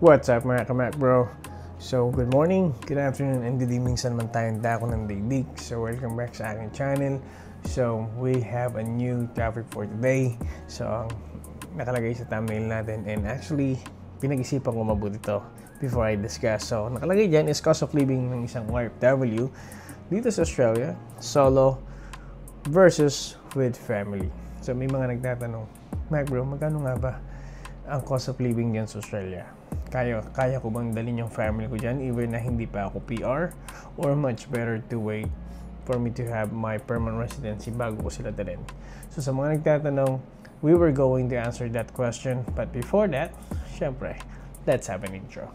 What's up mga kamak bro? So good morning, good afternoon, and good evening sa naman tayong dako ng daigdig. So welcome back sa aking channel. So we have a new topic for today. So ang nakalagay sa thumbnail natin, and actually pinag-isipan ko mabuti ito before I discuss. So nakalagay dyan is cost of living ng isang OFW dito sa Australia, solo versus with family. So may mga nagtatanong, Mac bro, magkano nga ba ang cost of living dyan sa Australia? Kaya ko bang dalhin yung family ko dyan even na hindi pa ako PR, or much better to wait for me to have my permanent residency bago ko sila dalhin? So sa mga nagtatanong, we were going to answer that question, but before that, syempre, let's have an intro.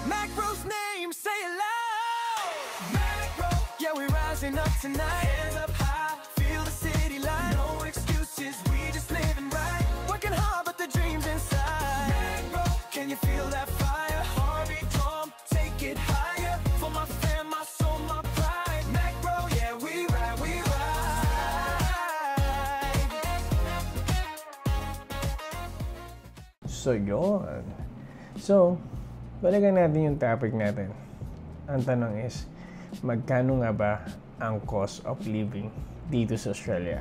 Macro's name, say it loud. Macro, yeah, we're rising up tonight. Hands up high, feel the city light. No excuses, we just living right. Working hard, but the dream's inside. Macro, can you feel that fire? Heartbeat drum, take it higher. For my fam, my soul, my pride. Macro, yeah, we ride, we ride. So yun. So, balikan natin yung topic natin. Ang tanong is, magkano nga ba ang cost of living dito sa Australia?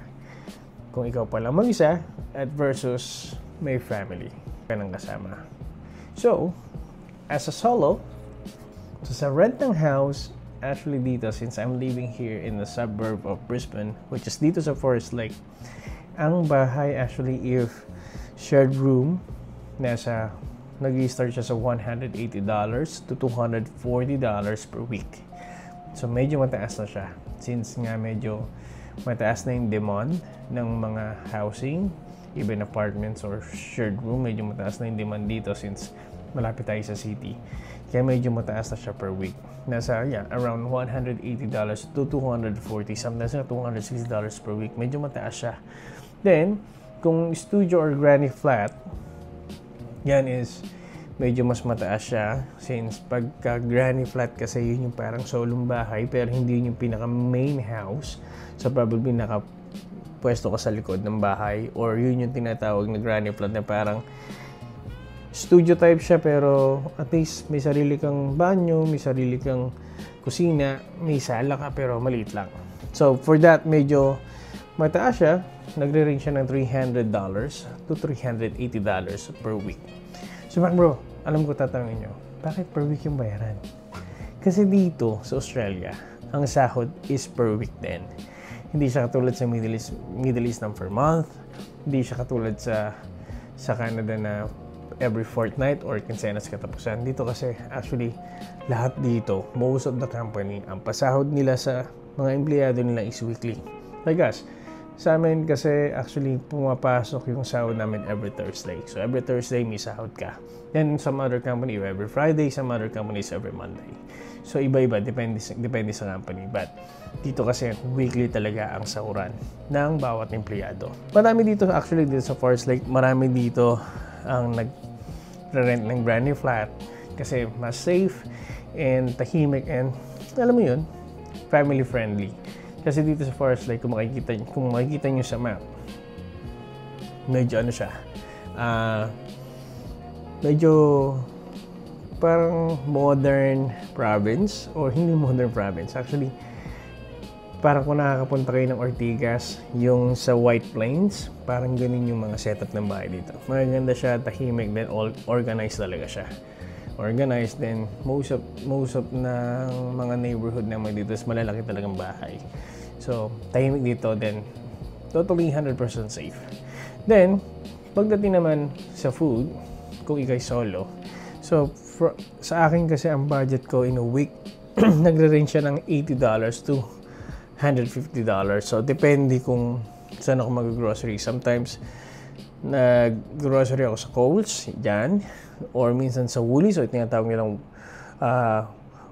Kung ikaw pa lang mag-isa at versus may family ka nang kasama. So, as a solo, so sa rent ng house, actually dito, since I'm living here in the suburb of Brisbane, which is dito sa Forest Lake, ang bahay actually, if shared room, nag-i-start siya sa $180 to $240 per week. So medyo mataas na siya, since nga medyo mataas na yung demand ng mga housing, even apartments or shared room. Medyo mataas na yung demand dito since malapit tayo sa city, kaya medyo mataas na siya per week. Nasa around $180 to $240, sometimes na $260 per week. Medyo mataas siya. Then kung studio or granny flat, yan is medyo mas mataas siya, since pagka granny flat kasi yun yung parang solong bahay pero hindi yun yung pinaka main house, so probably nakapwesto ka sa likod ng bahay, or yun yung tinatawag na granny flat na parang studio type siya pero at least may sarili kang banyo, may sarili kang kusina, may sala ka pero maliit lang. So for that, medyo mataas siya. Nagre-range siya ng $300 to $380 per week. So Mac bro, alam ko tatanungin nyo, bakit per week yung bayaran? Kasi dito sa Australia, ang sahod is per week din. Hindi siya katulad sa Middle East ng per month. Hindi siya katulad sa Canada na every fortnight or quincenas katapusan. Dito kasi actually lahat dito, most of the company, ang pasahod nila sa mga empleyado nila is weekly. Like us, sa amin kasi actually pumapasok yung sahod namin every Thursday. So every Thursday may sahod ka. Then some other company every Friday, some other companies every Monday. So iba-iba, depende sa company. But dito kasi weekly talaga ang sahuran ng bawat empleyado. Marami dito actually dito sa Forest Lake, marami dito ang nag-rent ng brand new flat kasi mas safe and tahimik, and alam mo yun, family friendly. Kasi dito sa Forest Lake, kung makikita nyo sa map, medyo ano siya, medyo parang modern province, or hindi modern province. Actually, parang kung nakakapunta kayo ng Ortigas, yung sa White Plains, parang ganun yung mga setup ng bahay dito. Maganda siya, tahimik, then organized talaga siya. Organized, then most of ng mga neighborhood naman dito is malalaki talagang bahay. So tahimik dito, then totally 100% safe. Then pagdating naman sa food, kung ikay solo, so sa akin kasi ang budget ko in a week nagre-range siya ng $80 to $150. So depende kung saan ako mag-grocery. Sometimes nag-grocery ako sa Coles, dyan, or minsan sa Woolies, so tinatawag nilang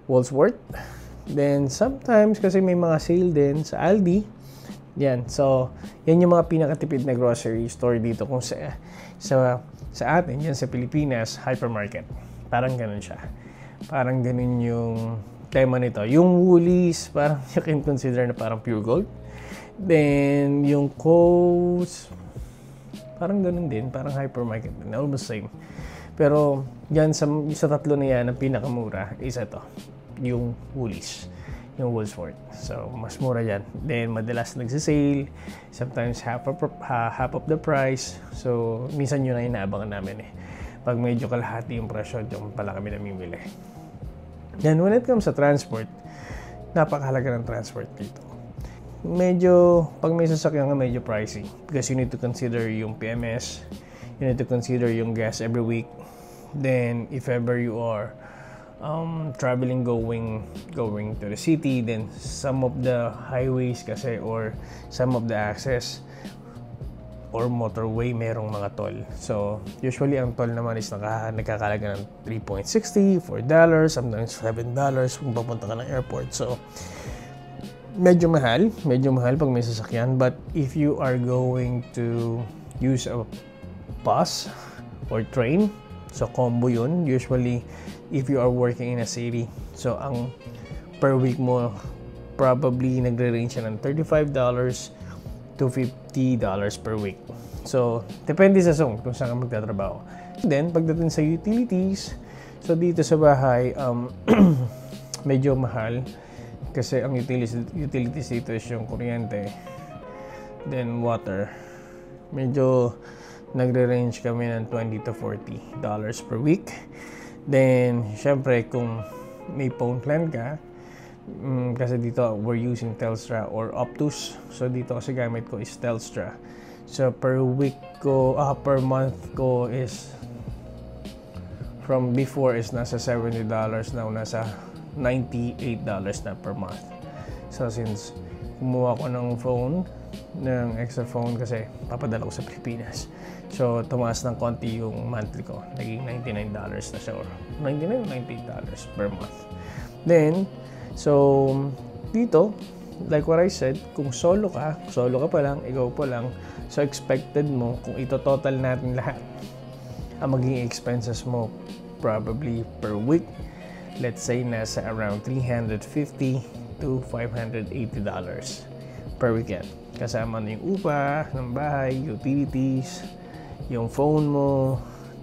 Woolworths. Then sometimes kasi may mga sale din sa Aldi, yan. So yan yung mga pinakatipid na grocery store dito kung sa atin, yan sa Pilipinas, hypermarket. Parang ganun siya. Parang ganun yung tema nito. Yung Woolies, parang you can consider na parang pure gold. Then yung Coles, parang ganun din, parang hypermarket din, almost same. Pero Yan sa tatlo na yan, ang pinakamura is ito, yung Woolies, yung Woolworths. So, mas mura yan. Then, madalas nagsisale, sometimes half of the price. So, minsan yun na inaabangan namin eh. Pag medyo kalahati yung presyo, yung pala kami namimili. Then, when it comes sa transport, napakahalaga ng transport dito. Medyo, pag may sasakyan ka, medyo pricey. Because you need to consider yung PMS, you need to consider yung gas every week. Then, if ever you are traveling going to the city, then some of the highways kasi or some of the access or motorway merong mga toll. So, usually ang toll naman is nagkakalaga ng $3.60, $4, sometimes $7 kung papunta ka ng airport. So, medyo mahal pag may sasakyan. But if you are going to use a bus or train, so combo yun. Usually, if you are working in a city, so ang per week mo probably nagre-range siya ng $35 to $50 per week. So, depende sa zone kung saan ka magtatrabaho. Then, pagdating sa utilities, so dito sa bahay, medyo mahal. Kasi ang utilities dito is yung kuryente, then water. Medyo nagre-range kami ng $20 to $40 per week. Then, syempre, kung may phone plan ka, kasi dito we're using Telstra or Optus. So, dito kasi gamit ko is Telstra. So, per month ko is from before is nasa $70, now nasa $98 na per month. So, since kumuha ko ng extra phone kasi papadala ko sa Pilipinas. So, tumaas ng konti yung monthly ko. Naging $99 na siya or $99 or $98 per month. Then, so, dito, like what I said, kung solo ka pa lang, ikaw pa lang, so expected mo, kung ito-total natin lahat, ang magiging expenses mo probably per week, let's say nasa around $350 to $580 per weekend. Kasama na yung upa ng bahay, utilities, yung phone mo,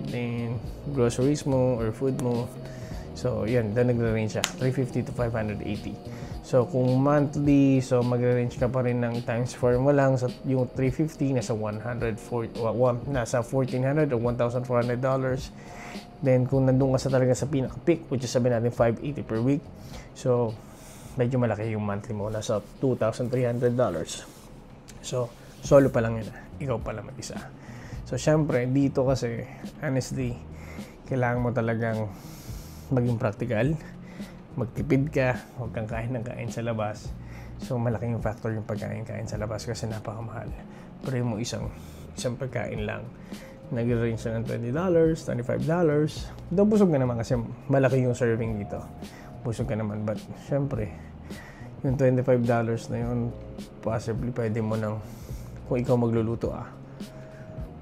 then groceries mo or food mo. So, yan, doon nagre-range siya, $350 to $580. So, kung monthly, so magre-range ka pa rin ng times 4 mo lang. So, yung $350 nasa nasa $1,400 or $1,400. Then, kung nandun ka talaga sa pinaka-peak, which is sabi natin $580 per week. So, medyo malaki yung monthly mo. Nasa $2,300. So, solo pa lang yun. Ikaw pa lang mag-isa. So, syempre, dito kasi, honestly, kailangan mo talagang maging practical. Magtipid ka, huwag kang kain ng kain sa labas. So, malaking factor yung pagkain-kain sa labas kasi napakamahal. Pero yung isang pagkain lang, nag-range na ng $20, $25. Daw busog ka naman kasi malaki yung serving dito. Busog ka naman. But, syempre, yung $25 na yun, possibly pwede mo nang, kung ikaw magluluto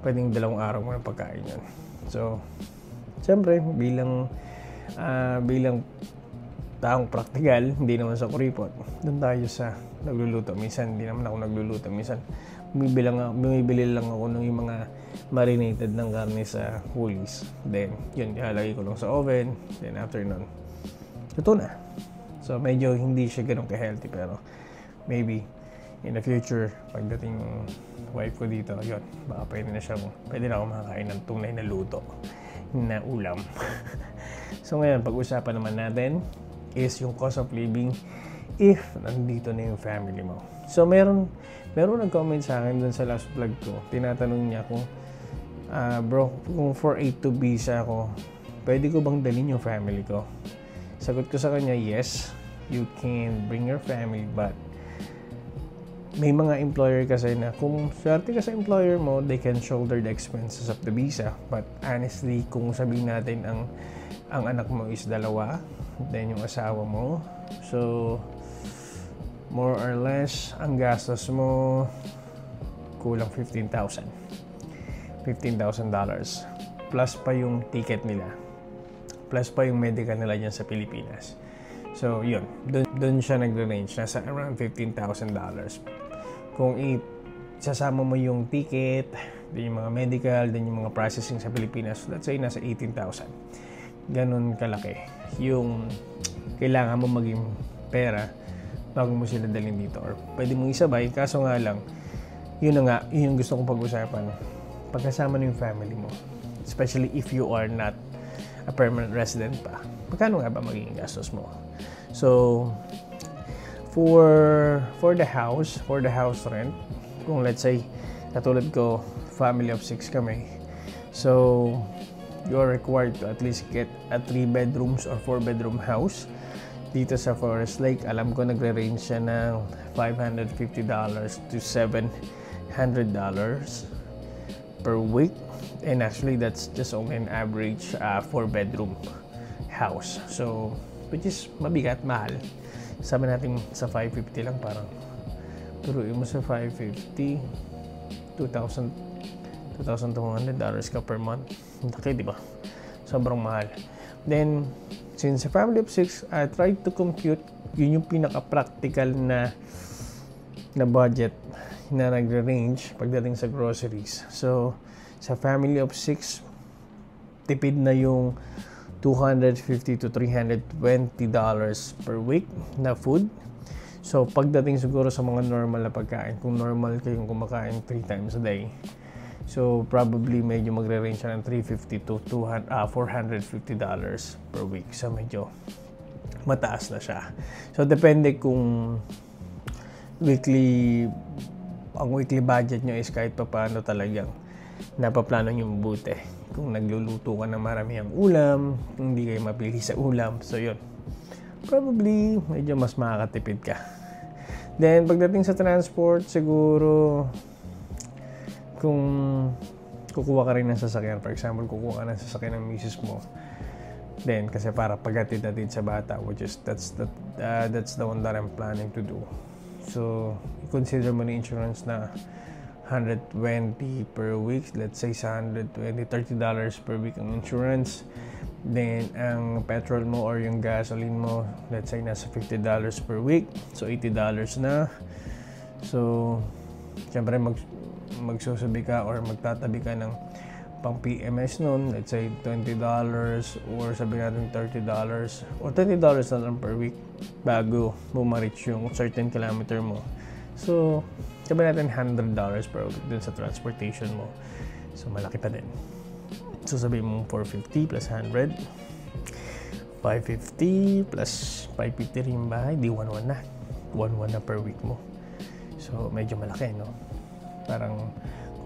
pwedeng 2 araw mo ng pagkain yun. So, syempre, bilang taong practical, hindi naman sa kuripot, doon tayo sa nagluluto. Minsan, hindi naman ako nagluluto. Minsan, bumibili lang ako ng yung mga marinated ng karne sa Woolies. Then, yun, ilalagay ko lang sa oven. Then, after nun, luto na. So, medyo hindi siya ganun ka-healthy, pero maybe, in the future, pagdating yung wife ko dito, yun, baka pwede na ako makakain ng tunay na luto na ulam. So, ngayon, pag-usapan naman natin is yung cost of living if nandito na yung family mo. So, meron nag-comment sa akin dun sa last vlog ko. Tinatanong niya kung, bro, kung 482 visa ako, pwede ko bang dalhin yung family ko? Sagot ko sa kanya, yes, you can bring your family, but may mga employer kasi na kung swerte ka sa employer mo, they can shoulder the expenses of the visa. But honestly, kung sabihin natin ang anak mo is 2, then yung asawa mo, so more or less ang gastos mo kulang $15,000 plus pa yung ticket nila, plus pa yung medical nila dyan sa Pilipinas. So yun, dun siya nagre-range, nasa around $15,000. Kung sasama mo yung ticket, then yung mga medical, then yung mga processing sa Pilipinas, let's say nasa $18,000. ganun kalaki yung kailangan mo maging pera bago mo sila dalhin dito, or pwede mong isabay. Kaso nga lang, yun na nga, yun yung gusto kong pag-usapan, pagkasama ng family mo, especially if you are not a permanent resident pa, magkano nga ba magiging gastos mo? So for the house rent, kung let's say katulad ko, family of 6 kami, so you're required to at least get a 3 bedrooms or 4 bedroom house dito sa Forest Lake. Alam ko nagre-range siya ng $550 to $700 per week, and actually that's just only an average 4 bedroom house, so which is mabigat, mahal. Sabi natin sa 550 lang, parang turuin mo sa 550, $2,200 ka per month. Okay, di ba? Sobrang mahal. Then since a family of 6, I tried to compute, yun yung pinaka-practical na budget na nagre-range pagdating sa groceries. So sa family of 6, tipid na yung $250 to $320 per week na food. So pagdating siguro sa mga normal na pagkain, kung normal kayong kumakain 3 times a day, so probably medyo magre-range siya ng $350 to $450 per week. So medyo mataas na siya. So depende kung ang weekly budget nyo is kahit pa paano talagang napaplano nyo mabuti. Kung nagluluto ka ng maramihang ulam, kung hindi kayo mapili sa ulam, so yun, probably medyo mas makakatipid ka. Then pagdating sa transport, siguro kung kukuha ka rin ng sasakyan, for example, kukuha ka ng sasakyan ng misis mo, then kasi para paghatid-hatid sa bata, which is that's the one that I'm planning to do. So consider mo na insurance na $120 per week, let's say sa $120, $30 per week ang insurance. Then ang petrol mo or yung gasoline mo, let's say nasa $50 per week, so $80 na. So syempre magsusubi ka or magtatabi ka ng pang PMS nun, let's say $20 or sabi natin $30 or $20 na lang per week bago mo ma-reach yung certain kilometer mo. So sabi natin $100 per week dun sa transportation mo, so malaki pa din. So sabi mo 450 plus 100, 550 plus 550 rin yung bahay, di 1-1 na. 1-1 na per week mo. So medyo malaki, no? Parang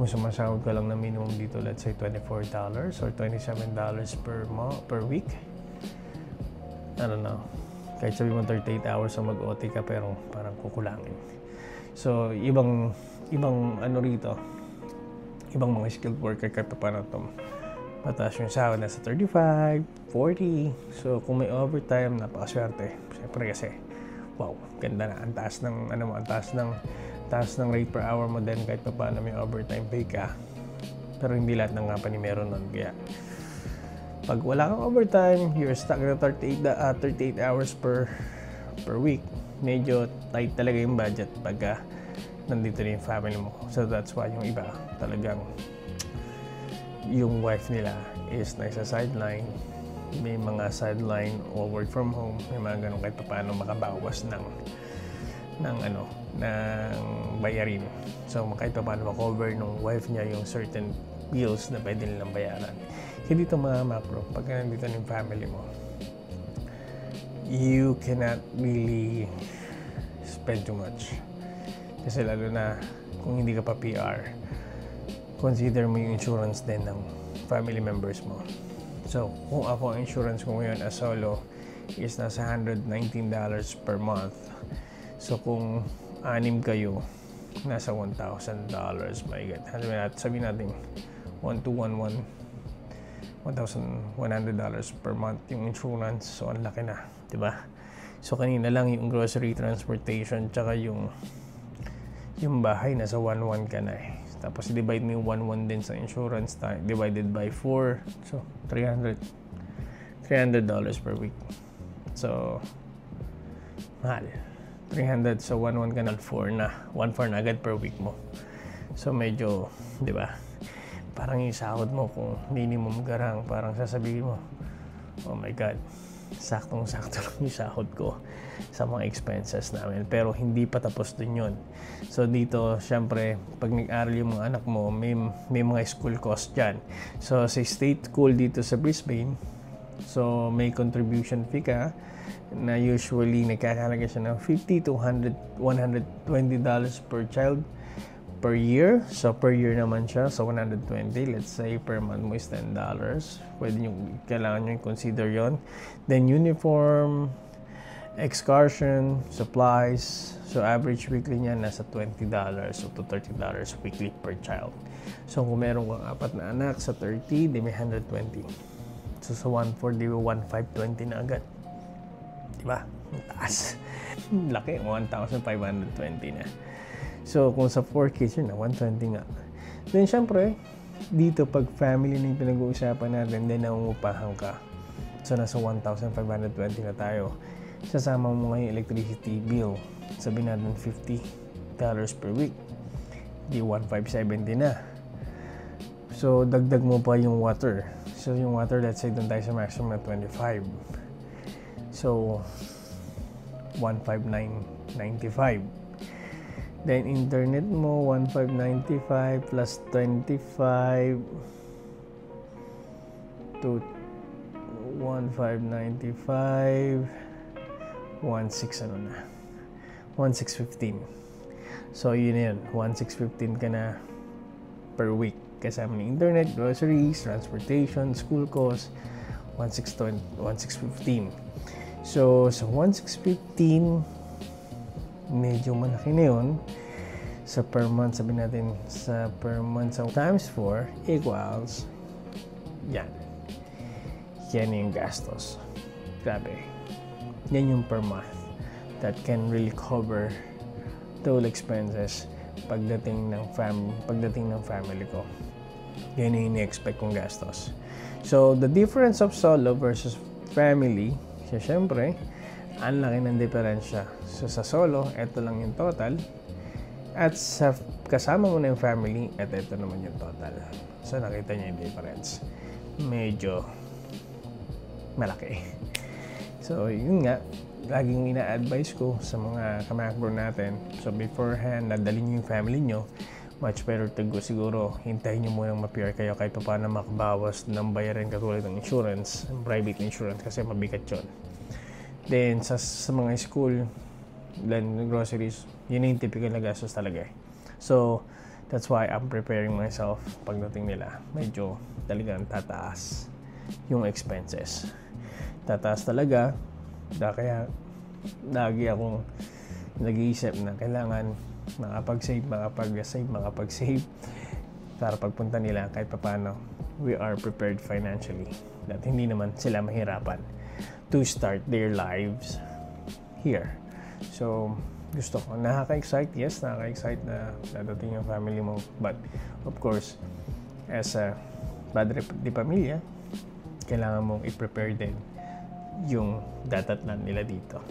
kung sumasahod ka lang na minimum dito, let's say $24 or $27 per week, I don't know, kahit sabi mo 38 hours na mag-OT ka, pero parang kukulangin. So ibang ano rito, ibang mga skilled worker kahit paano ito mataas yung sahod, nasa 35, 40. So kung may overtime, napakaswerte. Siyempre kasi wow, ganda na, ang taas ng rate per hour mo din kahit pa paano may overtime pay ka. Pero hindi lahat ng company meron nun. Kaya pag wala kang overtime, you're stuck na 38 hours per week. Medyo tight talaga yung budget pagka nandito na yung family mo. So that's why yung iba talagang yung wife nila is nasa sideline. May mga sideline o work from home, may mga ganun kahit pa paano makabawas ng bayarin. So kahit pa paano makover ng wife niya yung certain bills na pwede nilang bayaran. Kaya dito mga macro, pag nandito ng family mo, you cannot really spend too much. Kasi lalo na kung hindi ka pa PR, consider mo yung insurance din ng family members mo. So kung ako, ang insurance ko ngayon as solo is nasa $119 per month. So kung 6 kayo, nasa $1,000. My God. Sabihin natin $1,100 per month yung insurance. So ang laki na, 'di ba? So kanina lang yung grocery, transportation, tsaka yung bahay, nasa 1,100 ka na eh. Tapos divide mo yung 1,100 din sa insurance, divided by 4. So $300 per week. So mahal. 300 sa 1,100 ka na, 4 na. 1,400 na agad per week mo. So medyo, 'di ba? Parang yung sahod mo kung minimum garang, parang sasabihin mo, oh my God, saktong-sakto lang yung sahod ko sa mga expenses namin. Pero hindi pa tapos dun yun. So dito, syempre, pag nag-aral yung mga anak mo, may mga school cost dyan. So sa state school dito sa Brisbane, so may contribution fee ka na usually nagkakalaga siya ng $50 to $120 per child per year. So per year naman siya, so 120. Let's say per month mo is $10. Pwede nyo, kailangan nyo consider yon. Then uniform, excursion, supplies. So average weekly niya nasa $20 to $30 weekly per child. So kung meron kang 4 na anak sa 30, di may 120. So sa 1/4, di ba 1,520 na agad. Diba? Ang taas. Laki, 1,520 na. So kung sa 4 kids yun na, 120 nga. Then syempre, dito pag family na yung pinag-uusapan natin, then nangungupahan ka. So nasa 1,520 na tayo. Sasama mo ngayon electricity bill. Sabihin natin $50 per week. Di 1,570 na. So dagdag mo pa yung water. So yung water, let's say doon tayo sa maximum na 25. So 1,595. Then internet mo 1,595 plus 25 to 1,595 1,600 ano na 1,615. So yun yan, 1,615 ka na per week kasama ng internet, groceries, transportation, school costs, 1,615. So sa 1,615 medyo malaki na yun. Sa per month, sabihin natin sa per month, so times 4 equals yan yung gastos. Grabe, yan yung per month that can really cover total expenses pagdating ng family ko. Yan yung ini-expect kong gastos. So the difference of solo versus family, syempre ang laki ng diferensya. So sa solo, ito lang yung total. At sa kasama mo na yung family, ito naman yung total. So nakita niyo yung difference. Medyo malaki. So yun nga, laging ina-advise ko sa mga kamakbro natin. So beforehand, nadalhin niyo yung family nyo, much better to go siguro. Hintayin nyo munang ma-PR kayo kahit pa paano makabawas ng bayarin katulad ng insurance, private insurance, kasi mabigat yun. Then, sa mga school, then groceries, yun yung typical na gastos talaga eh. So, that's why I'm preparing myself pagdating nila. Medyo talagang tataas yung expenses. Tataas talaga. Kaya, lagi akong nag-iisip na kailangan makapag-save para pagpunta nila kahit paano we are prepared financially. At hindi naman sila mahirapan to start their lives here. So, gusto ko. Nakaka-excite? Yes, nakaka-excite na dadating yung family mo. But, of course, as a padre de pamilya, kailangan mong i-prepare din yung datatnan nila dito.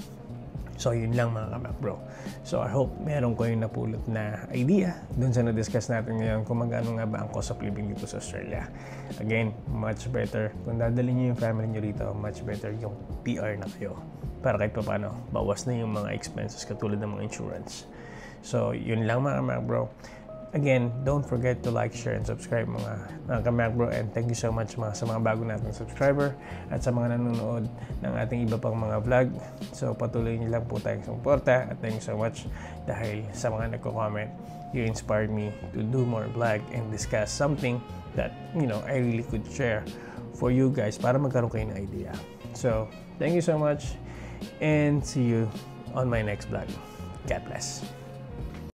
So, yun lang mga kamakbro. So, I hope meron ko yung napulot na idea dun sa na-discuss natin ngayon kung magkano nga ba ang cost of living dito sa Australia. Again, much better. Kung dadalhin nyo yung family nyo rito, much better yung PR na kayo. Para kahit pa paano, bawas na yung mga expenses katulad ng mga insurance. So, yun lang mga kamakbro. Again, don't forget to like, share, and subscribe mga kamakbro. And thank you so much sa mga bago nating subscriber at sa mga nanonood ng ating iba pang mga vlog. So patuloy niyo lang po tayong suporta at thank you so much dahil sa mga nagko-comment. You inspired me to do more vlog and discuss something that, I really could share for you guys para magkaroon kayo ng idea. So, thank you so much and see you on my next vlog. God bless.